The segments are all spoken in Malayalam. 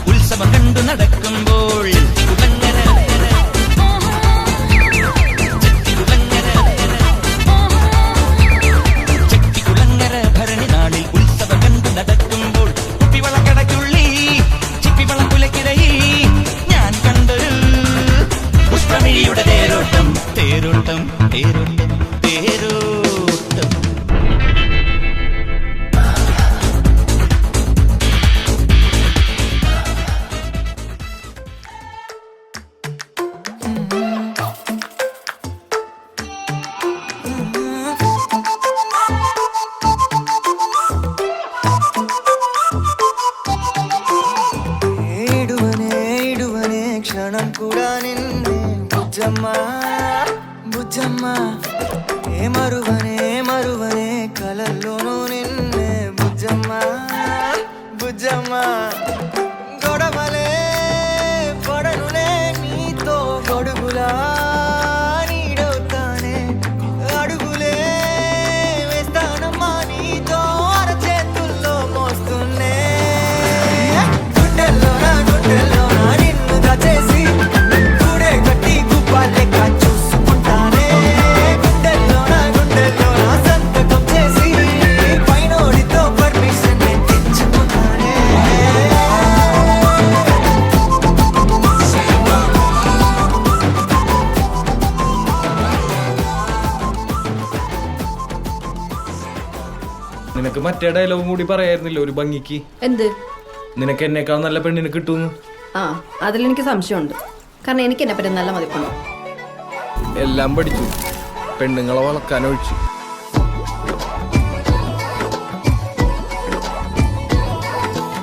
ഉത്സവം കണ്ടു നടക്കുമ്പോൾ ചെട്ടികുളങ്ങര ഭരണി നാളിൽ ഉത്സവം കണ്ടു നടക്കുമ്പോൾ കുപ്പിവളക്കടയ്ക്കുള്ളി ചിപ്പിവളക്കുലക്കിടയിൽ ഞാൻ കണ്ടൊരു പുഷ്പമിഴിയുടെ തേരോട്ടം തേരോട്ടം തേരോട്ടം തേരോട്ടം. క్షణం కూడా నిన్నే బుజ్జమ్మా బుజ్జమ్మా ఏ మరువనే కలల్లోనూ నిన్నే బుజ్జమ్మా బుజ్జమ్మా గొడవలే పడనులే నీతో గొడుగులా నీడవుతానే అడుగులే వేస్తానమ్మా నీతో అరచేతుల్లో మోస్తున్నే గుండెల్లోనా చేసి కూడే కట్టి గుప్పాలెక్క చూసుకుంటానే గుండెల్లోన సంతకం చేసి పైనోడితో పర్మిషన్ తెచ్చుకుంటానే. നിനക്ക് മറ്റേ ഡയലോഗും കൂടി പറയായിരുന്നില്ല ഒരു ഭംഗിക്ക്? എന്ത്? നിനക്ക് എന്നേക്കാൾ നല്ല പെണ്ണിനെ കിട്ടുന്നു. ആ, അതിലെനിക്ക് സംശയമുണ്ട്. കാരണം എനിക്ക് എന്നെ പറ്റി നല്ല മതിപ്പുണ്ട്. എല്ലാം പഠിച്ചു, പെണ്ണുങ്ങളെ വളക്കാൻ ഒഴിച്ചു.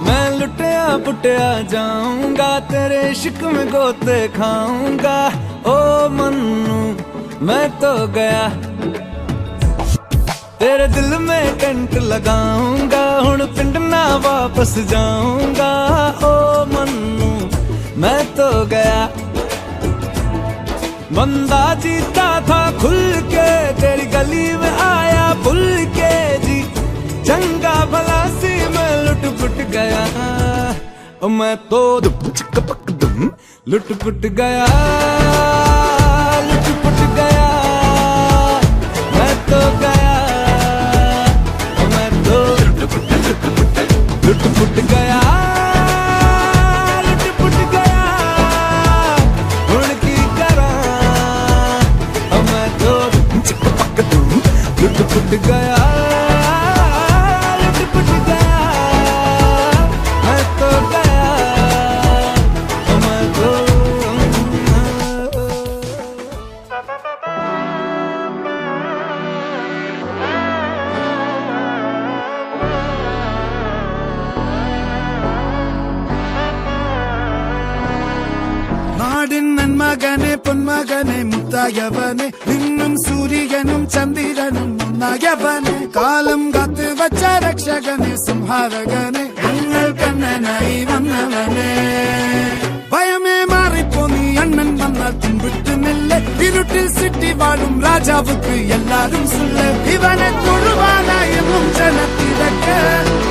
मैं लुटिया पुटिया जाऊंगा तेरे इश्क में गोते खाऊंगा ओ मन्नू मैं तो गया तेरे दिल में टेंट लगाऊंगा हुण पिंड ना वापस जाऊंगा ओ मन्नू मैं तो गया बंदा जीता था खुल के तेरी गली में आया भूल के जी चंगा भला सी मैं लुट पुट गया ओ मैं तो लुट पुट गया लुट पुट गया मैं तो गया ओ मैं तो लुट पुट गया लुट गया लुट गया मैं तो गया मैं तो നാടിൻ നന്മകനെ പൊന്മകനെ മുത്തായവനെ നിന്നും സൂര്യനും ചന്ദ്രനും ഒന്നായവനെ കാലം കാത്ത് വച്ച രക്ഷകനെ സംഹാരകനെ ഞങ്ങൾ കണ്ണനായി വന്നവനെ ഭയമേ മാറിപ്പോ നീ അണ്ണൻ വന്നാൽ പിൻവിട്ടുമില്ല ഇരുട്ടിൽ സിറ്റി വാഴും രാജാവുക്ക് എല്ലാരും സുല്ല ഇവനെ തൊഴുവാനായും ജനത്തിരക്ക്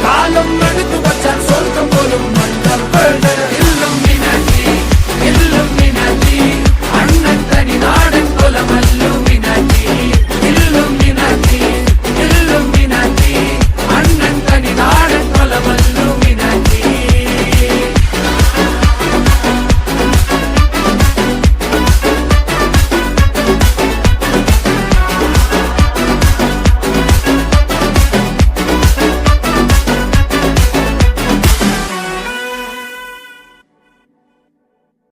കാലം എടുത്തു